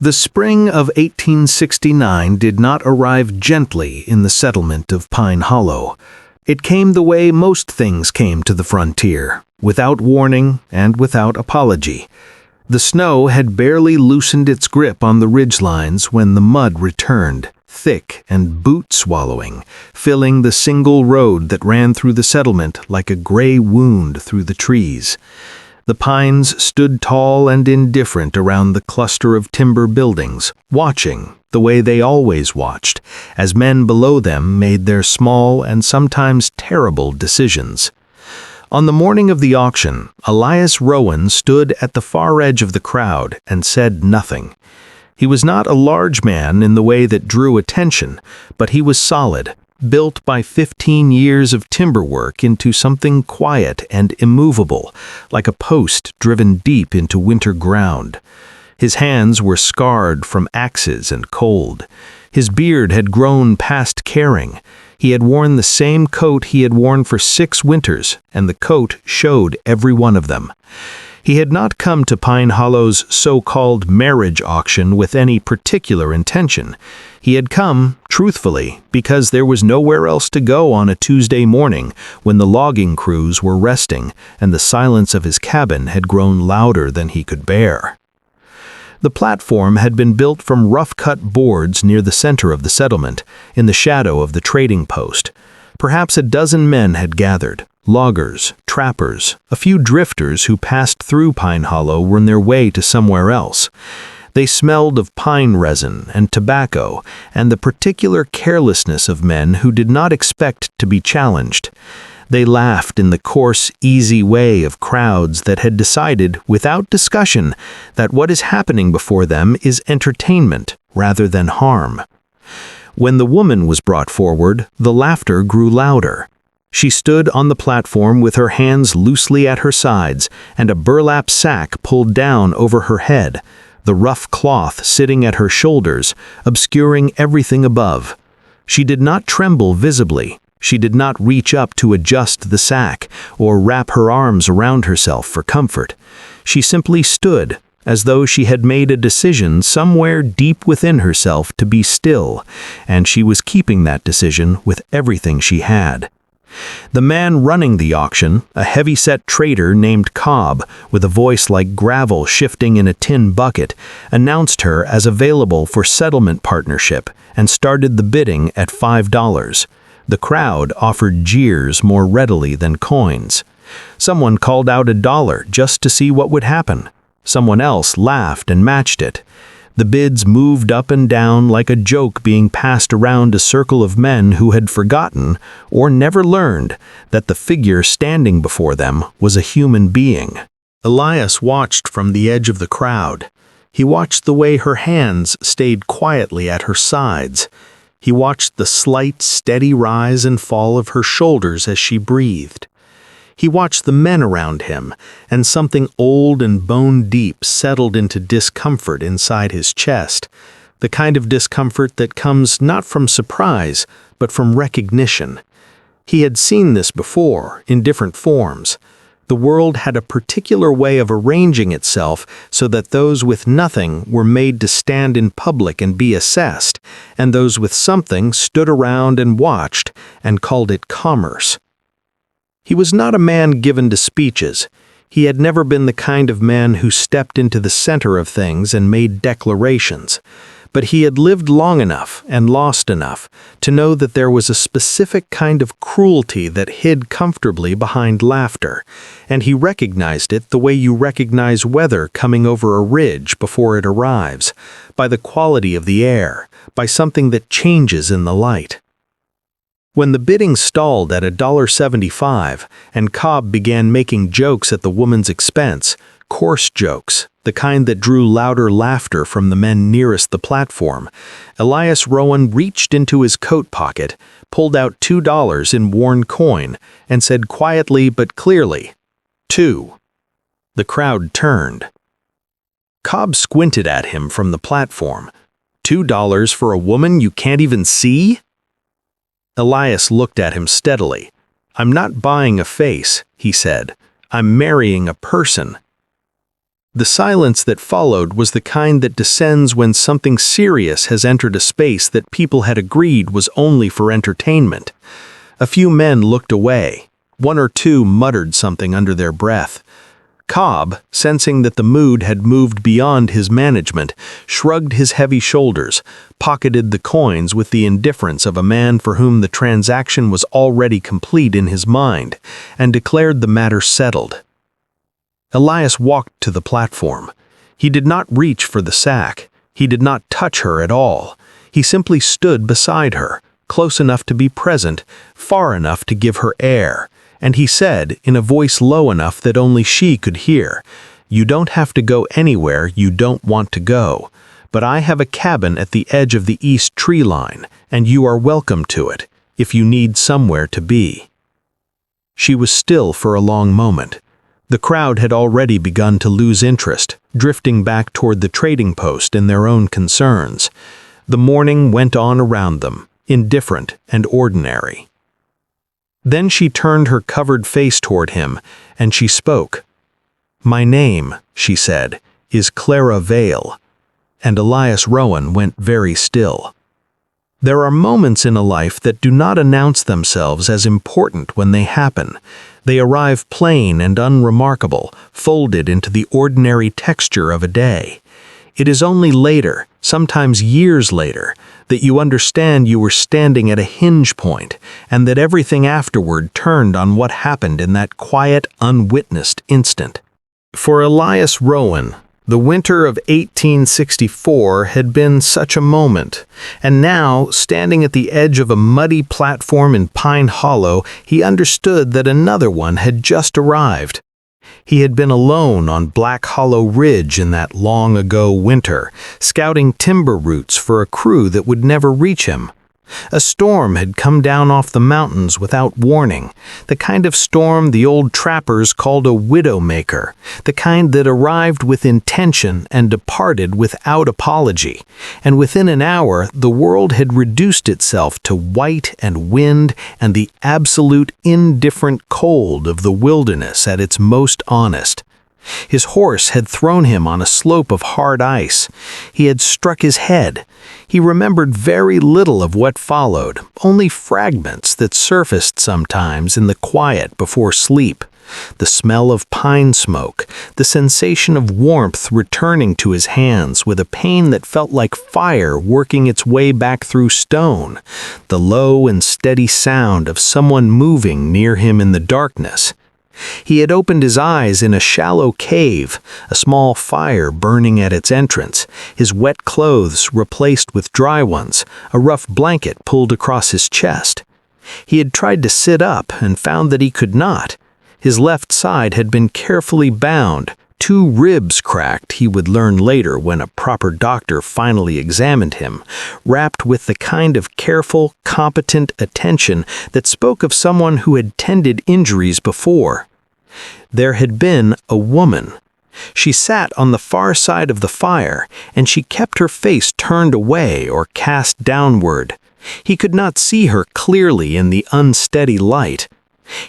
The spring of 1869 did not arrive gently in the settlement of Pine Hollow. It came the way most things came to the frontier, without warning and without apology. The snow had barely loosened its grip on the ridgelines when the mud returned, thick and boot-swallowing, filling the single road that ran through the settlement like a gray wound through the trees. The pines stood tall and indifferent around the cluster of timber buildings, watching, the way they always watched, as men below them made their small and sometimes terrible decisions. On the morning of the auction, Elias Rowan stood at the far edge of the crowd and said nothing. He was not a large man in the way that drew attention, but he was solid, built by 15 years of timber work into something quiet and immovable, like a post driven deep into winter ground. His hands were scarred from axes and cold. His beard had grown past caring. He had worn the same coat he had worn for 6 winters, and the coat showed every one of them. He had not come to Pine Hollow's so-called marriage auction with any particular intention. He had come, truthfully, because there was nowhere else to go on a Tuesday morning when the logging crews were resting and the silence of his cabin had grown louder than he could bear. The platform had been built from rough-cut boards near the center of the settlement, in the shadow of the trading post. Perhaps a dozen men had gathered. Loggers, trappers, a few drifters who passed through Pine Hollow were on their way to somewhere else. They smelled of pine resin and tobacco and the particular carelessness of men who did not expect to be challenged. They laughed in the coarse, easy way of crowds that had decided, without discussion, that what is happening before them is entertainment rather than harm. When the woman was brought forward, the laughter grew louder. She stood on the platform with her hands loosely at her sides and a burlap sack pulled down over her head, the rough cloth sitting at her shoulders, obscuring everything above. She did not tremble visibly. She did not reach up to adjust the sack or wrap her arms around herself for comfort. She simply stood, as though she had made a decision somewhere deep within herself to be still, and she was keeping that decision with everything she had. The man running the auction, a heavy-set trader named Cobb, with a voice like gravel shifting in a tin bucket, announced her as available for settlement partnership and started the bidding at $5. The crowd offered jeers more readily than coins. Someone called out $1 just to see what would happen. Someone else laughed and matched it. The bids moved up and down like a joke being passed around a circle of men who had forgotten, or never learned, that the figure standing before them was a human being. Elias watched from the edge of the crowd. He watched the way her hands stayed quietly at her sides. He watched the slight, steady rise and fall of her shoulders as she breathed. He watched the men around him, and something old and bone-deep settled into discomfort inside his chest, the kind of discomfort that comes not from surprise, but from recognition. He had seen this before, in different forms. The world had a particular way of arranging itself so that those with nothing were made to stand in public and be assessed, and those with something stood around and watched, and called it commerce. He was not a man given to speeches. He had never been the kind of man who stepped into the center of things and made declarations. But he had lived long enough and lost enough to know that there was a specific kind of cruelty that hid comfortably behind laughter, and he recognized it the way you recognize weather coming over a ridge before it arrives, by the quality of the air, by something that changes in the light. When the bidding stalled at $1.75 and Cobb began making jokes at the woman's expense, coarse jokes, the kind that drew louder laughter from the men nearest the platform, Elias Rowan reached into his coat pocket, pulled out $2 in worn coin, and said quietly but clearly, "2." The crowd turned. Cobb squinted at him from the platform. $2 for a woman you can't even see? Elias looked at him steadily. "I'm not buying a face," he said. "I'm marrying a person." The silence that followed was the kind that descends when something serious has entered a space that people had agreed was only for entertainment. A few men looked away. One or two muttered something under their breath. Cobb, sensing that the mood had moved beyond his management, shrugged his heavy shoulders, pocketed the coins with the indifference of a man for whom the transaction was already complete in his mind, and declared the matter settled. Elias walked to the platform. He did not reach for the sack. He did not touch her at all. He simply stood beside her, close enough to be present, far enough to give her air, and he said, in a voice low enough that only she could hear, "You don't have to go anywhere you don't want to go, but I have a cabin at the edge of the east tree line, and you are welcome to it, if you need somewhere to be." She was still for a long moment. The crowd had already begun to lose interest, drifting back toward the trading post and their own concerns. The morning went on around them, indifferent and ordinary. Then she turned her covered face toward him, and she spoke. "My name," she said, "is Clara Vale." And Elias Rowan went very still. There are moments in a life that do not announce themselves as important when they happen. They arrive plain and unremarkable, folded into the ordinary texture of a day. It is only later, sometimes years later, that you understand you were standing at a hinge point, and that everything afterward turned on what happened in that quiet, unwitnessed instant. For Elias Rowan, the winter of 1864 had been such a moment, and now, standing at the edge of a muddy platform in Pine Hollow, he understood that another one had just arrived. He had been alone on Black Hollow Ridge in that long-ago winter, scouting timber roots for a crew that would never reach him. A storm had come down off the mountains without warning, the kind of storm the old trappers called a widowmaker, the kind that arrived with intention and departed without apology, and within an hour the world had reduced itself to white and wind and the absolute indifferent cold of the wilderness at its most honest. His horse had thrown him on a slope of hard ice. He had struck his head. He remembered very little of what followed, only fragments that surfaced sometimes in the quiet before sleep. The smell of pine smoke, the sensation of warmth returning to his hands with a pain that felt like fire working its way back through stone, the low and steady sound of someone moving near him in the darkness. He had opened his eyes in a shallow cave, a small fire burning at its entrance, his wet clothes replaced with dry ones, a rough blanket pulled across his chest. He had tried to sit up and found that he could not. His left side had been carefully bound, 2 ribs cracked, he would learn later when a proper doctor finally examined him, wrapped with the kind of careful, competent attention that spoke of someone who had tended injuries before. There had been a woman. She sat on the far side of the fire, and she kept her face turned away or cast downward. He could not see her clearly in the unsteady light.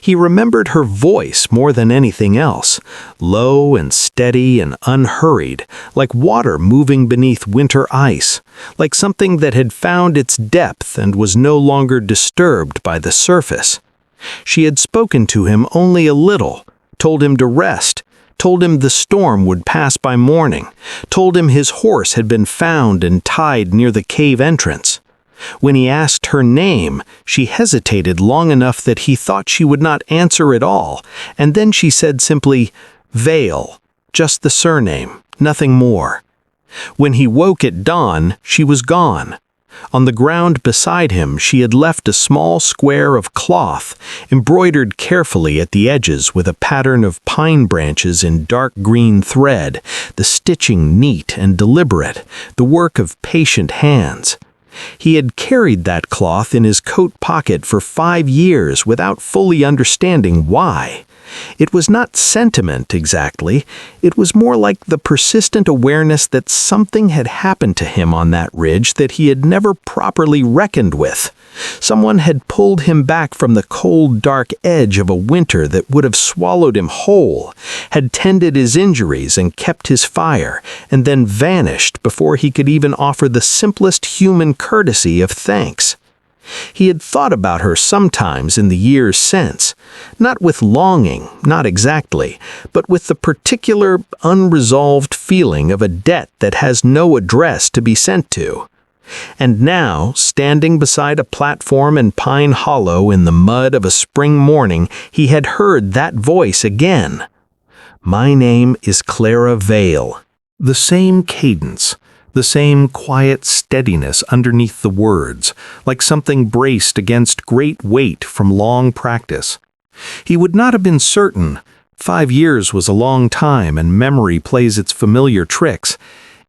He remembered her voice more than anything else, low and steady and unhurried, like water moving beneath winter ice, like something that had found its depth and was no longer disturbed by the surface. She had spoken to him only a little, told him to rest, told him the storm would pass by morning, told him his horse had been found and tied near the cave entrance. When he asked her name, she hesitated long enough that he thought she would not answer at all, and then she said simply, "Vale," just the surname, nothing more. When he woke at dawn, she was gone. On the ground beside him she had left a small square of cloth, embroidered carefully at the edges with a pattern of pine branches in dark green thread, the stitching neat and deliberate, the work of patient hands. He had carried that cloth in his coat pocket for 5 years without fully understanding why. It was not sentiment exactly, it was more like the persistent awareness that something had happened to him on that ridge that he had never properly reckoned with. Someone had pulled him back from the cold, dark edge of a winter that would have swallowed him whole, had tended his injuries and kept his fire, and then vanished before he could even offer the simplest human courtesy of thanks. He had thought about her sometimes in the years since, not with longing, not exactly, but with the particular unresolved feeling of a debt that has no address to be sent to. And now, standing beside a platform in Pine Hollow in the mud of a spring morning, he had heard that voice again. "My name is Clara Vale." The same cadence, the same quiet steadiness underneath the words, like something braced against great weight from long practice. He would not have been certain. 5 years was a long time, and memory plays its familiar tricks,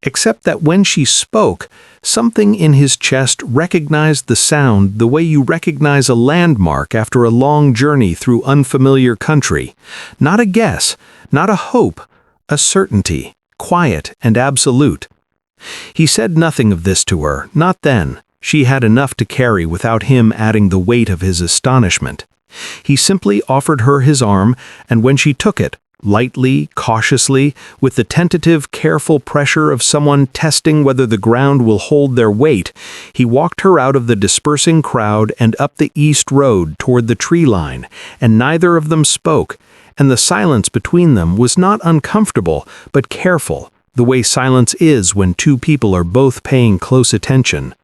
except that when she spoke, something in his chest recognized the sound the way you recognize a landmark after a long journey through unfamiliar country. Not a guess, not a hope, a certainty, quiet and absolute. He said nothing of this to her, not then. She had enough to carry without him adding the weight of his astonishment. He simply offered her his arm, and when she took it, lightly, cautiously, with the tentative, careful pressure of someone testing whether the ground will hold their weight, he walked her out of the dispersing crowd and up the east road toward the tree line, and neither of them spoke, and the silence between them was not uncomfortable, but careful, the way silence is when two people are both paying close attention.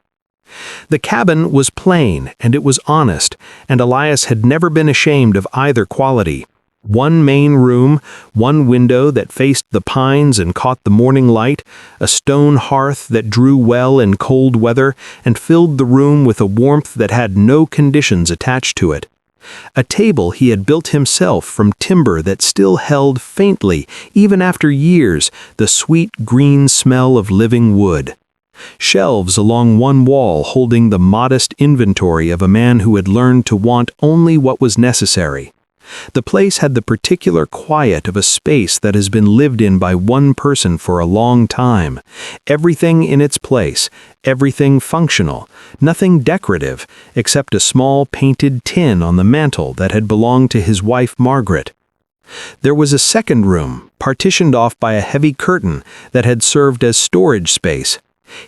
The cabin was plain, and it was honest, and Elias had never been ashamed of either quality. One main room, one window that faced the pines and caught the morning light, a stone hearth that drew well in cold weather and filled the room with a warmth that had no conditions attached to it. A table he had built himself from timber that still held faintly, even after years, the sweet green smell of living wood. Shelves along one wall holding the modest inventory of a man who had learned to want only what was necessary. The place had the particular quiet of a space that has been lived in by one person for a long time. Everything in its place, everything functional, nothing decorative, except a small painted tin on the mantel that had belonged to his wife Margaret. There was a second room, partitioned off by a heavy curtain that had served as storage space.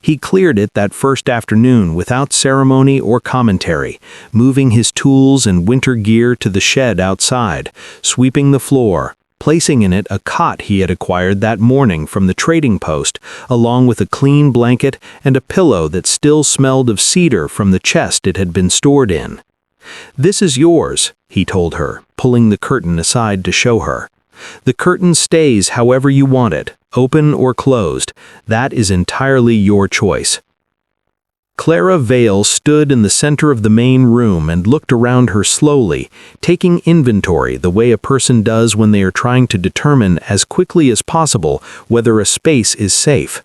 He cleared it that first afternoon without ceremony or commentary, moving his tools and winter gear to the shed outside, sweeping the floor, placing in it a cot he had acquired that morning from the trading post, along with a clean blanket and a pillow that still smelled of cedar from the chest it had been stored in. "This is yours," he told her, pulling the curtain aside to show her. "The curtain stays however you want it, open or closed. That is entirely your choice." Clara Vale stood in the center of the main room and looked around her slowly, taking inventory the way a person does when they are trying to determine as quickly as possible whether a space is safe.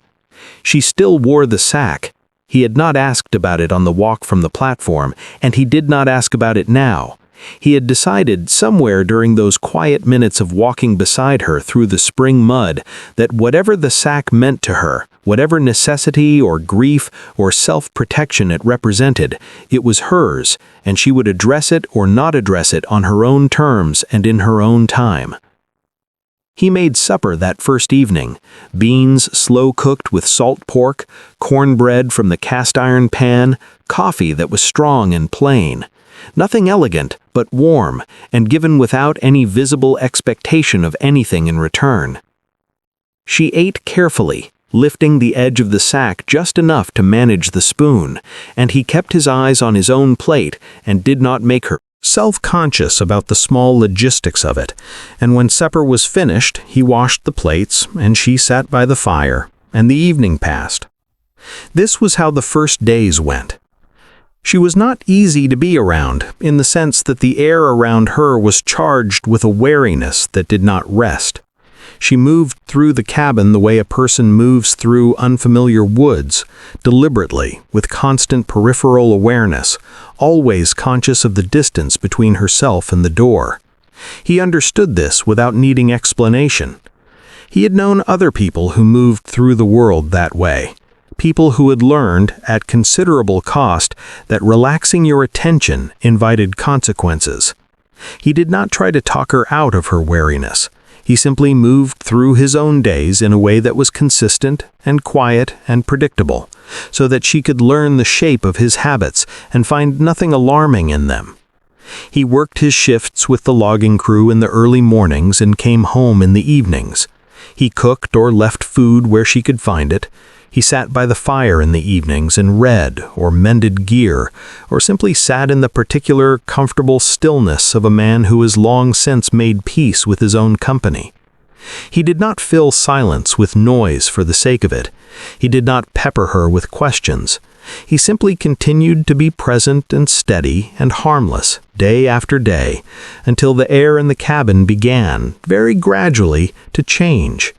She still wore the sack. He had not asked about it on the walk from the platform, and he did not ask about it now. He had decided somewhere during those quiet minutes of walking beside her through the spring mud that whatever the sack meant to her, whatever necessity or grief or self-protection it represented, it was hers, and she would address it or not address it on her own terms and in her own time. He made supper that first evening, beans slow-cooked with salt pork, cornbread from the cast-iron pan, coffee that was strong and plain. Nothing elegant, but warm, and given without any visible expectation of anything in return. She ate carefully, lifting the edge of the sack just enough to manage the spoon, and he kept his eyes on his own plate and did not make her self-conscious about the small logistics of it, and when supper was finished, he washed the plates, and she sat by the fire, and the evening passed. This was how the first days went. She was not easy to be around, in the sense that the air around her was charged with a wariness that did not rest. She moved through the cabin the way a person moves through unfamiliar woods, deliberately, with constant peripheral awareness, always conscious of the distance between herself and the door. He understood this without needing explanation. He had known other people who moved through the world that way. People who had learned, at considerable cost, that relaxing your attention invited consequences. He did not try to talk her out of her wariness. He simply moved through his own days in a way that was consistent and quiet and predictable, so that she could learn the shape of his habits and find nothing alarming in them. He worked his shifts with the logging crew in the early mornings and came home in the evenings. He cooked or left food where she could find it. He sat by the fire in the evenings and read or mended gear, or simply sat in the particular comfortable stillness of a man who has long since made peace with his own company. He did not fill silence with noise for the sake of it. He did not pepper her with questions. He simply continued to be present and steady and harmless day after day, until the air in the cabin began, very gradually, to change.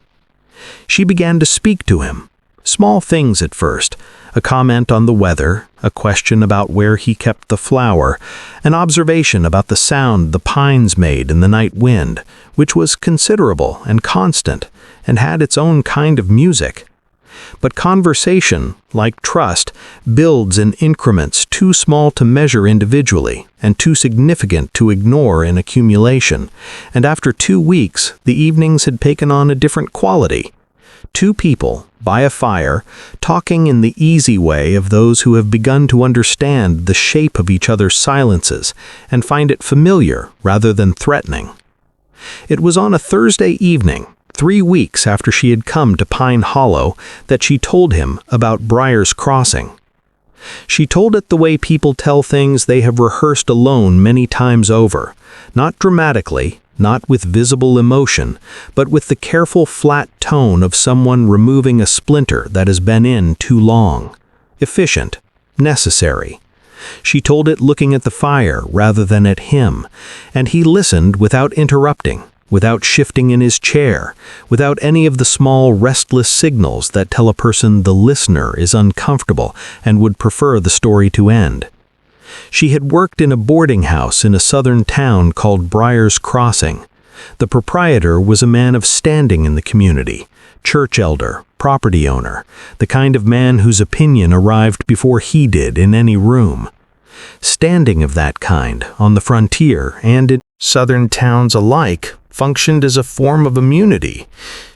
She began to speak to him. Small things at first, a comment on the weather, a question about where he kept the flour, an observation about the sound the pines made in the night wind, which was considerable and constant, and had its own kind of music. But conversation, like trust, builds in increments too small to measure individually and too significant to ignore in accumulation, and after 2 weeks the evenings had taken on a different quality. Two people, by a fire, talking in the easy way of those who have begun to understand the shape of each other's silences and find it familiar rather than threatening. It was on a Thursday evening, 3 weeks after she had come to Pine Hollow, that she told him about Briar's Crossing. She told it the way people tell things they have rehearsed alone many times over, not dramatically, not with visible emotion, but with the careful flat tone of someone removing a splinter that has been in too long. Efficient, necessary. She told it looking at the fire rather than at him, and he listened without interrupting, without shifting in his chair, without any of the small restless signals that tell a person the listener is uncomfortable and would prefer the story to end. She had worked in a boarding house in a southern town called Briar's Crossing. The proprietor was a man of standing in the community, church elder, property owner, the kind of man whose opinion arrived before he did in any room. Standing of that kind, on the frontier and in southern towns alike, functioned as a form of immunity.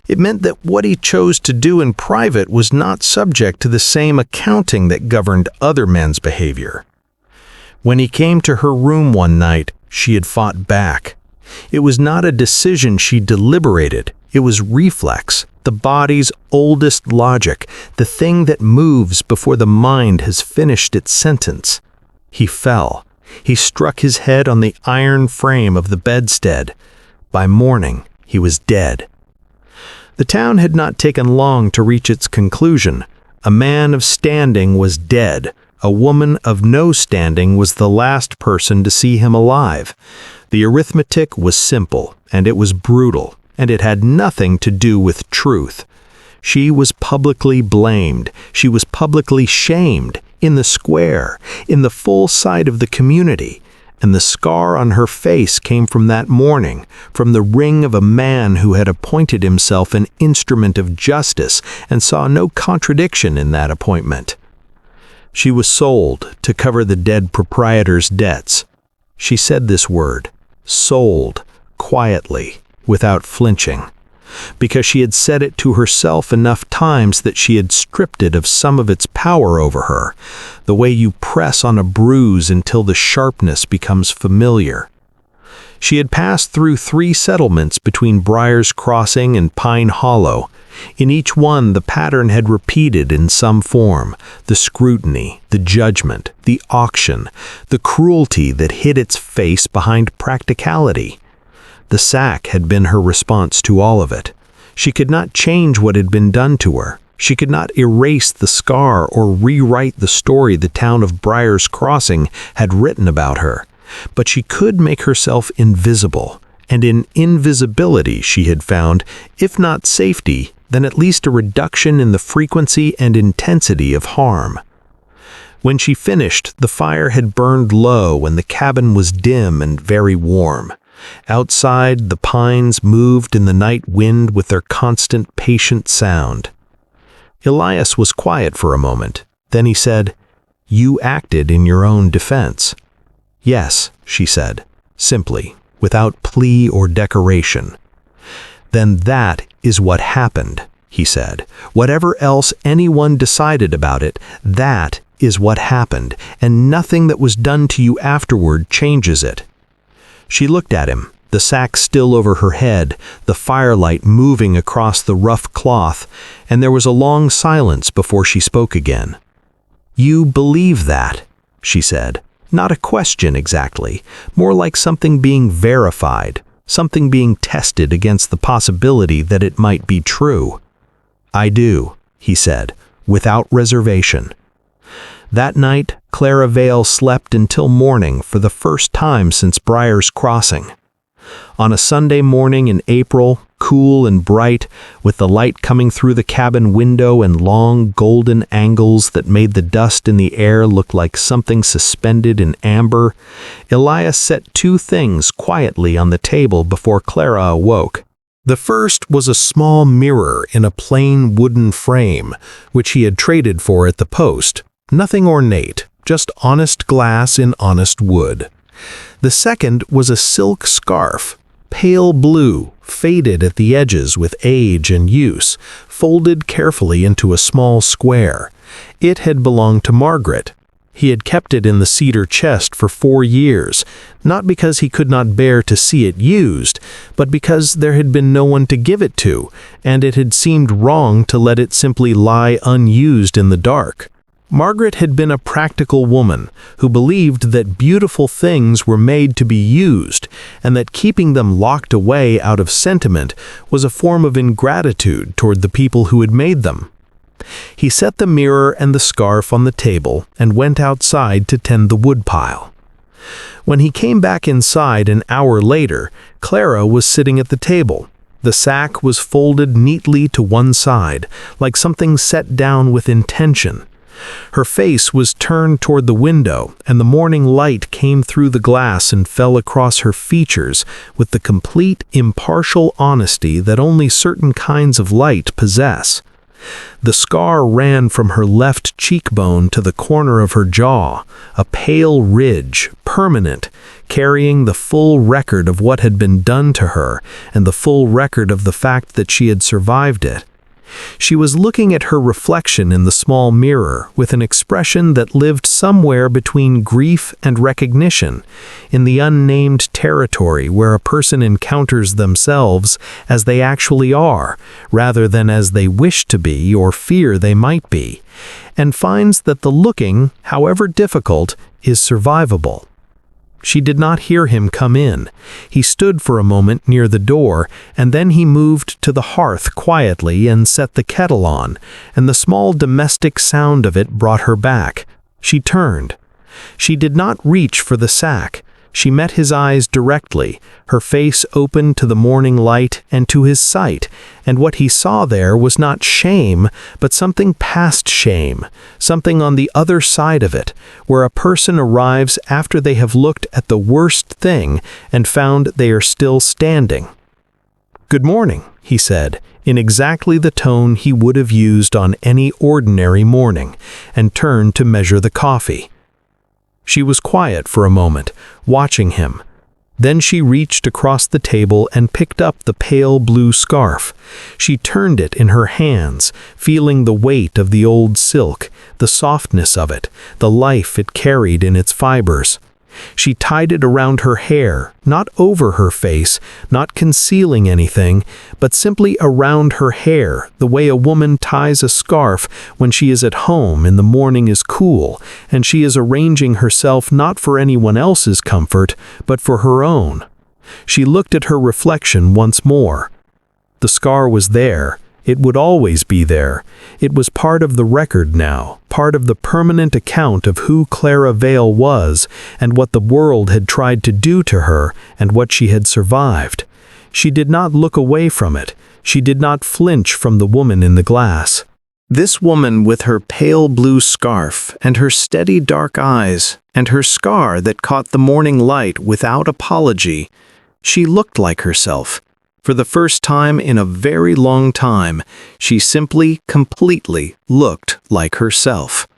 It meant that what he chose to do in private was not subject to the same accounting that governed other men's behavior. When he came to her room one night, she had fought back. It was not a decision she deliberated, it was reflex, the body's oldest logic, the thing that moves before the mind has finished its sentence. He fell. He struck his head on the iron frame of the bedstead. By morning, he was dead. The town had not taken long to reach its conclusion. A man of standing was dead. A woman of no standing was the last person to see him alive. The arithmetic was simple, and it was brutal, and it had nothing to do with truth. She was publicly blamed. She was publicly shamed, in the square, in the full sight of the community. And the scar on her face came from that morning, from the ring of a man who had appointed himself an instrument of justice and saw no contradiction in that appointment. She was sold to cover the dead proprietor's debts. She said this word, sold, quietly, without flinching, because she had said it to herself enough times that she had stripped it of some of its power over her, the way you press on a bruise until the sharpness becomes familiar. She had passed through 3 settlements between Briar's Crossing and Pine Hollow. In each one, the pattern had repeated in some form: the scrutiny, the judgment, the auction, the cruelty that hid its face behind practicality. The sack had been her response to all of it. She could not change what had been done to her. She could not erase the scar or rewrite the story the town of Briar's Crossing had written about her. But she could make herself invisible, and in invisibility she had found, if not safety, then at least a reduction in the frequency and intensity of harm. When she finished, the fire had burned low and the cabin was dim and very warm. Outside, the pines moved in the night wind with their constant, patient sound. Elias was quiet for a moment. Then he said, "You acted in your own defense." "Yes," she said, simply, without plea or decoration. "Then that is what happened," he said. "Whatever else anyone decided about it, that is what happened, and nothing that was done to you afterward changes it." She looked at him, the sack still over her head, the firelight moving across the rough cloth, and there was a long silence before she spoke again. "You believe that," she said. Not a question exactly, more like something being verified, something being tested against the possibility that it might be true. "I do," he said, without reservation. That night, Clara Vale slept until morning for the first time since Briar's Crossing. On a Sunday morning in April, cool and bright, with the light coming through the cabin window and long golden angles that made the dust in the air look like something suspended in amber, Elias set two things quietly on the table before Clara awoke. The first was a small mirror in a plain wooden frame, which he had traded for at the post. Nothing ornate, just honest glass in honest wood. The second was a silk scarf, pale blue, faded at the edges with age and use, folded carefully into a small square. It had belonged to Margaret. He had kept it in the cedar chest for 4 years, not because he could not bear to see it used, but because there had been no one to give it to, and it had seemed wrong to let it simply lie unused in the dark. Margaret had been a practical woman who believed that beautiful things were made to be used, and that keeping them locked away out of sentiment was a form of ingratitude toward the people who had made them. He set the mirror and the scarf on the table and went outside to tend the woodpile. When he came back inside an hour later, Clara was sitting at the table. The sack was folded neatly to one side, like something set down with intention. Her face was turned toward the window, and the morning light came through the glass and fell across her features with the complete, impartial honesty that only certain kinds of light possess. The scar ran from her left cheekbone to the corner of her jaw, a pale ridge, permanent, carrying the full record of what had been done to her and the full record of the fact that she had survived it. She was looking at her reflection in the small mirror with an expression that lived somewhere between grief and recognition, in the unnamed territory where a person encounters themselves as they actually are, rather than as they wish to be or fear they might be, and finds that the looking, however difficult, is survivable. She did not hear him come in. He stood for a moment near the door, and then he moved to the hearth quietly and set the kettle on, and the small domestic sound of it brought her back. She turned. She did not reach for the sack. She met his eyes directly, her face open to the morning light and to his sight, and what he saw there was not shame, but something past shame, something on the other side of it, where a person arrives after they have looked at the worst thing and found they are still standing. "Good morning," he said, in exactly the tone he would have used on any ordinary morning, and turned to measure the coffee. She was quiet for a moment, watching him. Then she reached across the table and picked up the pale blue scarf. She turned it in her hands, feeling the weight of the old silk, the softness of it, the life it carried in its fibers. She tied it around her hair, not over her face, not concealing anything, but simply around her hair, the way a woman ties a scarf when she is at home and the morning is cool, and she is arranging herself not for anyone else's comfort, but for her own. She looked at her reflection once more. The scar was there. It would always be there. It was part of the record now, part of the permanent account of who Clara Vale was and what the world had tried to do to her and what she had survived. She did not look away from it. She did not flinch from the woman in the glass. This woman with her pale blue scarf and her steady dark eyes and her scar that caught the morning light without apology, She looked like herself. For the first time in a very long time, she simply, completely looked like herself.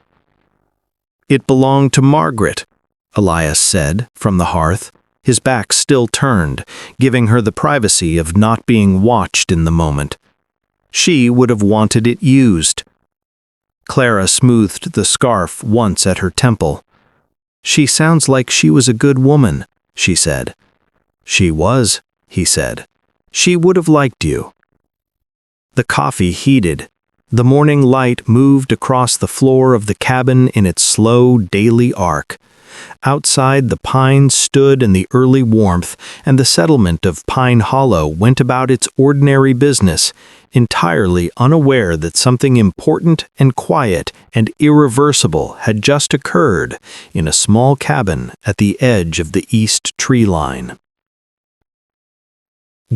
"It belonged to Margaret," Elias said from the hearth, his back still turned, giving her the privacy of not being watched in the moment. She would have wanted it used. Clara smoothed the scarf once at her temple. "She sounds like she was a good woman," she said. "She was," he said. "She would have liked you." The coffee heated. The morning light moved across the floor of the cabin in its slow daily arc. Outside, the pines stood in the early warmth, and the settlement of Pine Hollow went about its ordinary business, entirely unaware that something important and quiet and irreversible had just occurred in a small cabin at the edge of the east tree line.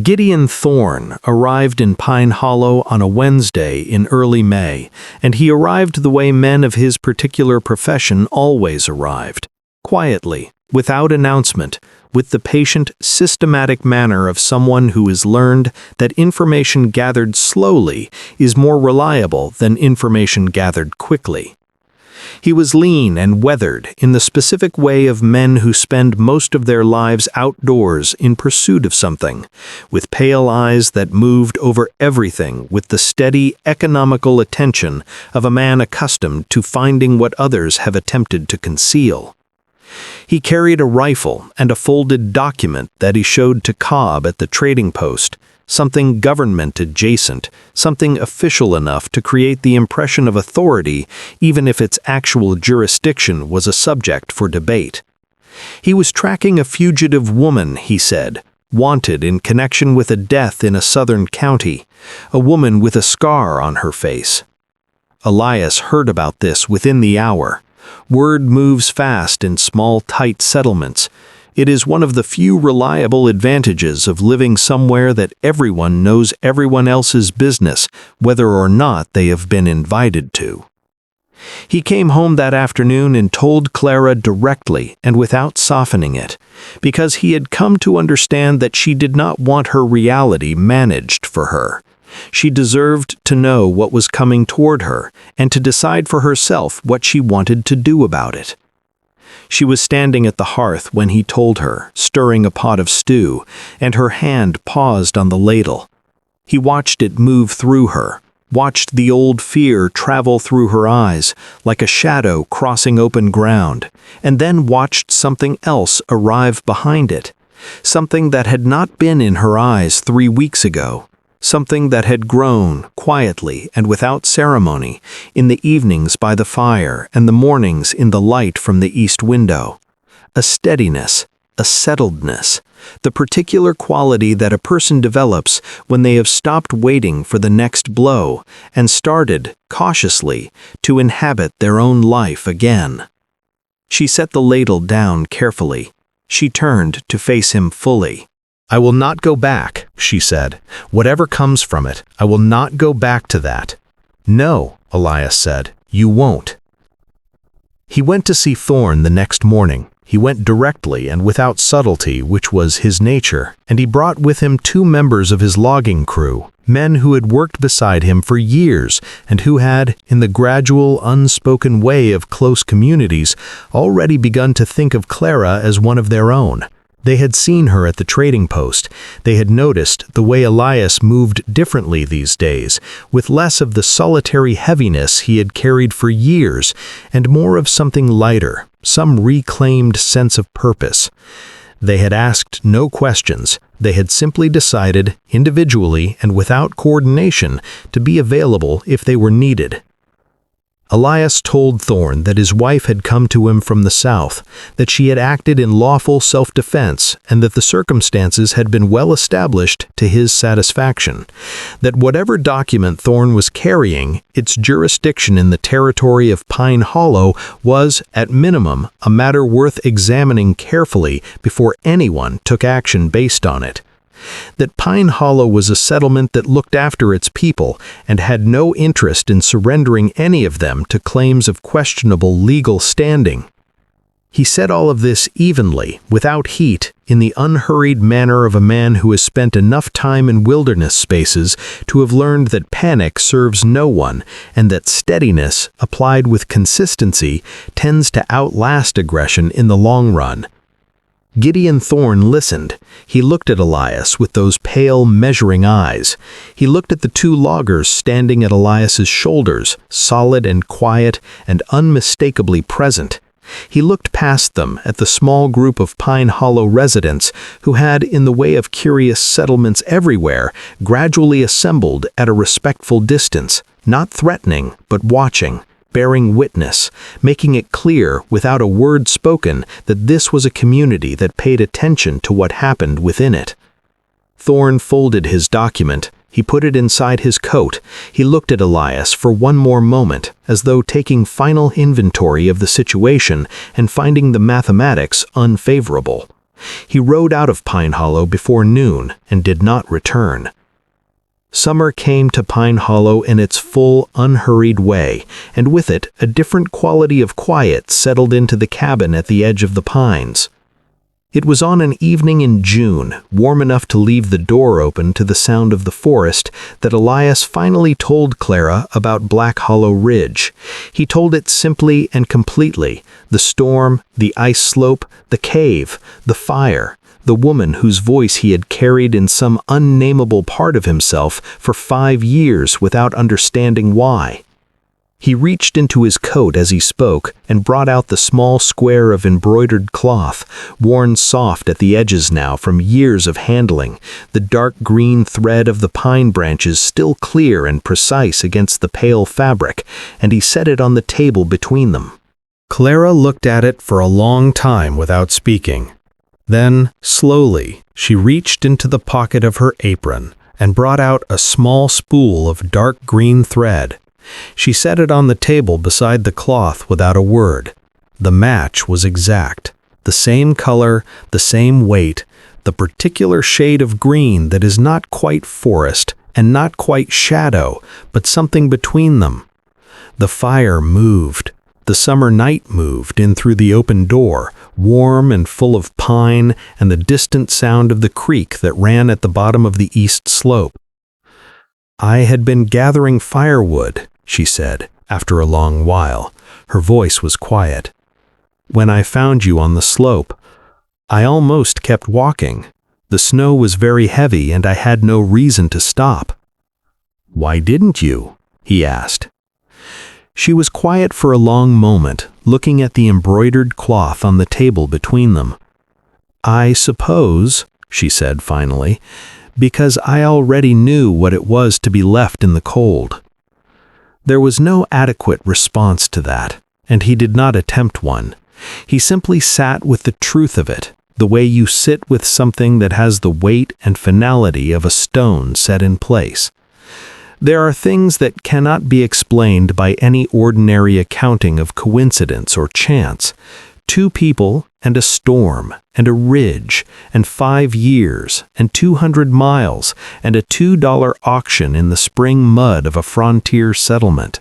Gideon Thorne arrived in Pine Hollow on a Wednesday in early May, and he arrived the way men of his particular profession always arrived, quietly, without announcement, with the patient, systematic manner of someone who has learned that information gathered slowly is more reliable than information gathered quickly. He was lean and weathered in the specific way of men who spend most of their lives outdoors in pursuit of something, with pale eyes that moved over everything with the steady, economical attention of a man accustomed to finding what others have attempted to conceal. He carried a rifle and a folded document that he showed to Cobb at the trading post, something government-adjacent, something official enough to create the impression of authority, even if its actual jurisdiction was a subject for debate. He was tracking a fugitive woman, he said, wanted in connection with a death in a southern county, a woman with a scar on her face. Elias heard about this within the hour. Word moves fast in small, tight settlements. It is one of the few reliable advantages of living somewhere that everyone knows everyone else's business, whether or not they have been invited to. He came home that afternoon and told Clara directly and without softening it, because he had come to understand that she did not want her reality managed for her. She deserved to know what was coming toward her and to decide for herself what she wanted to do about it. She was standing at the hearth when he told her, stirring a pot of stew, and her hand paused on the ladle. He watched it move through her, watched the old fear travel through her eyes like a shadow crossing open ground, and then watched something else arrive behind it, something that had not been in her eyes 3 weeks ago. Something that had grown, quietly and without ceremony, in the evenings by the fire and the mornings in the light from the east window. A steadiness, a settledness, the particular quality that a person develops when they have stopped waiting for the next blow and started, cautiously, to inhabit their own life again. She set the ladle down carefully. She turned to face him fully. "I will not go back," she said. "Whatever comes from it, I will not go back to that." "No," Elias said, "you won't." He went to see Thorne the next morning. He went directly and without subtlety, which was his nature, and he brought with him 2 members of his logging crew, men who had worked beside him for years and who had, in the gradual, unspoken way of close communities, already begun to think of Clara as one of their own. They had seen her at the trading post. They had noticed the way Elias moved differently these days, with less of the solitary heaviness he had carried for years, and more of something lighter, some reclaimed sense of purpose. They had asked no questions. They had simply decided, individually and without coordination, to be available if they were needed. Elias told Thorne that his wife had come to him from the south, that she had acted in lawful self-defense, and that the circumstances had been well established to his satisfaction, that whatever document Thorne was carrying, its jurisdiction in the territory of Pine Hollow was, at minimum, a matter worth examining carefully before anyone took action based on it. That Pine Hollow was a settlement that looked after its people and had no interest in surrendering any of them to claims of questionable legal standing. He said all of this evenly, without heat, in the unhurried manner of a man who has spent enough time in wilderness spaces to have learned that panic serves no one, and that steadiness, applied with consistency, tends to outlast aggression in the long run. Gideon Thorne listened. He looked at Elias with those pale, measuring eyes. He looked at the two loggers standing at Elias's shoulders, solid and quiet and unmistakably present. He looked past them at the small group of Pine Hollow residents who had, in the way of curious settlements everywhere, gradually assembled at a respectful distance, not threatening, but watching, bearing witness, making it clear, without a word spoken, that this was a community that paid attention to what happened within it. Thorne folded his document. He put it inside his coat. He looked at Elias for one more moment, as though taking final inventory of the situation and finding the mathematics unfavorable. He rode out of Pine Hollow before noon and did not return. Summer came to Pine Hollow in its full, unhurried way, and with it a different quality of quiet settled into the cabin at the edge of the pines. It was on an evening in June, warm enough to leave the door open to the sound of the forest, that Elias finally told Clara about Black Hollow Ridge. He told it simply and completely: the storm, the ice slope, the cave, the fire, the woman whose voice he had carried in some unnameable part of himself for 5 years without understanding why. He reached into his coat as he spoke and brought out the small square of embroidered cloth, worn soft at the edges now from years of handling, the dark green thread of the pine branches still clear and precise against the pale fabric, and he set it on the table between them. Clara looked at it for a long time without speaking. Then, slowly, she reached into the pocket of her apron and brought out a small spool of dark green thread. She set it on the table beside the cloth without a word. The match was exact. The same color, the same weight, the particular shade of green that is not quite forest and not quite shadow, but something between them. The fire moved. The summer night moved in through the open door, warm and full of pine and the distant sound of the creek that ran at the bottom of the east slope. "I had been gathering firewood," she said, after a long while. Her voice was quiet. "When I found you on the slope, I almost kept walking. The snow was very heavy and I had no reason to stop." "Why didn't you?" he asked. She was quiet for a long moment, looking at the embroidered cloth on the table between them. "I suppose," she said finally, "because I already knew what it was to be left in the cold." There was no adequate response to that, and he did not attempt one. He simply sat with the truth of it, the way you sit with something that has the weight and finality of a stone set in place. There are things that cannot be explained by any ordinary accounting of coincidence or chance. 2 people and a storm and a ridge and 5 years and 200 miles and a $2 auction in the spring mud of a frontier settlement.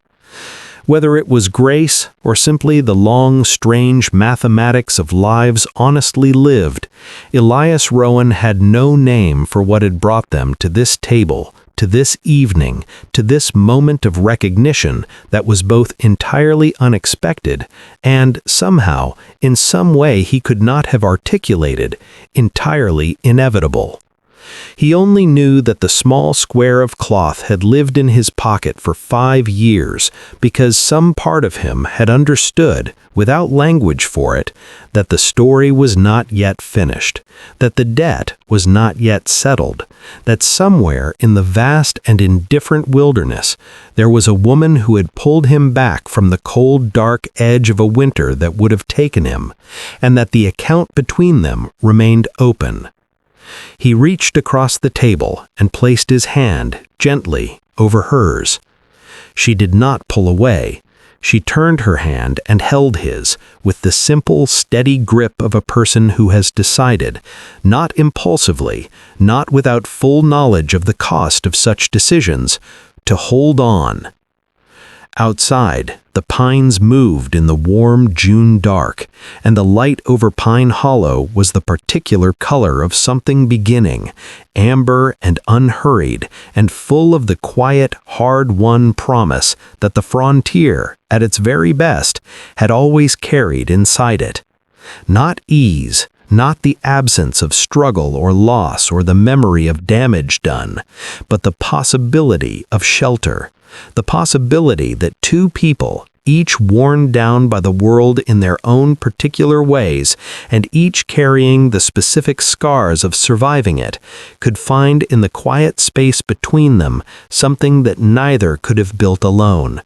Whether it was grace or simply the long, strange mathematics of lives honestly lived, Elias Rowan had no name for what had brought them to this table, to this evening, to this moment of recognition that was both entirely unexpected and, somehow, in some way he could not have articulated, entirely inevitable. He only knew that the small square of cloth had lived in his pocket for 5 years because some part of him had understood, without language for it, that the story was not yet finished, that the debt was not yet settled, that somewhere in the vast and indifferent wilderness there was a woman who had pulled him back from the cold, dark edge of a winter that would have taken him, and that the account between them remained open. He reached across the table and placed his hand, gently, over hers. She did not pull away. She turned her hand and held his, with the simple, steady grip of a person who has decided, not impulsively, not without full knowledge of the cost of such decisions, to hold on. Outside, the pines moved in the warm June dark, and the light over Pine Hollow was the particular color of something beginning, amber and unhurried, and full of the quiet, hard-won promise that the frontier, at its very best, had always carried inside it. Not ease, not the absence of struggle or loss or the memory of damage done, but the possibility of shelter. The possibility that two people, each worn down by the world in their own particular ways, and each carrying the specific scars of surviving it, could find in the quiet space between them something that neither could have built alone.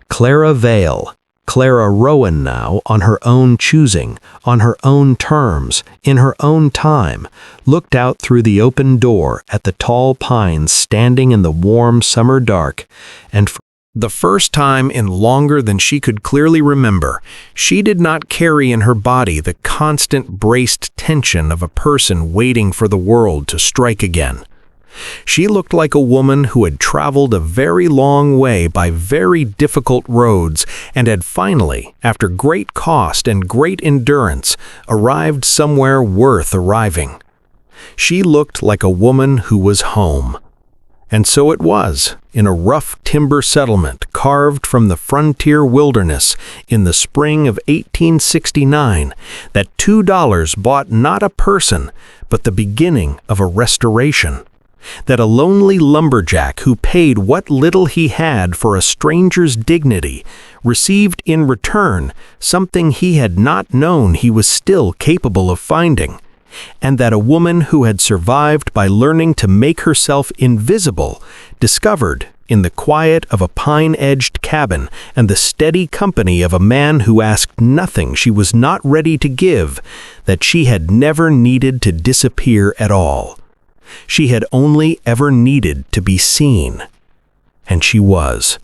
Clara Vale, Clara Rowan now, on her own choosing, on her own terms, in her own time, looked out through the open door at the tall pines standing in the warm summer dark, and for the first time in longer than she could clearly remember, she did not carry in her body the constant braced tension of a person waiting for the world to strike again. She looked like a woman who had traveled a very long way by very difficult roads and had finally, after great cost and great endurance, arrived somewhere worth arriving. She looked like a woman who was home. And so it was, in a rough timber settlement carved from the frontier wilderness in the spring of 1869, that $2 bought not a person, but the beginning of a restoration. That a lonely lumberjack who paid what little he had for a stranger's dignity received in return something he had not known he was still capable of finding, and that a woman who had survived by learning to make herself invisible discovered, in the quiet of a pine-edged cabin and the steady company of a man who asked nothing she was not ready to give, that she had never needed to disappear at all. She had only ever needed to be seen. And she was.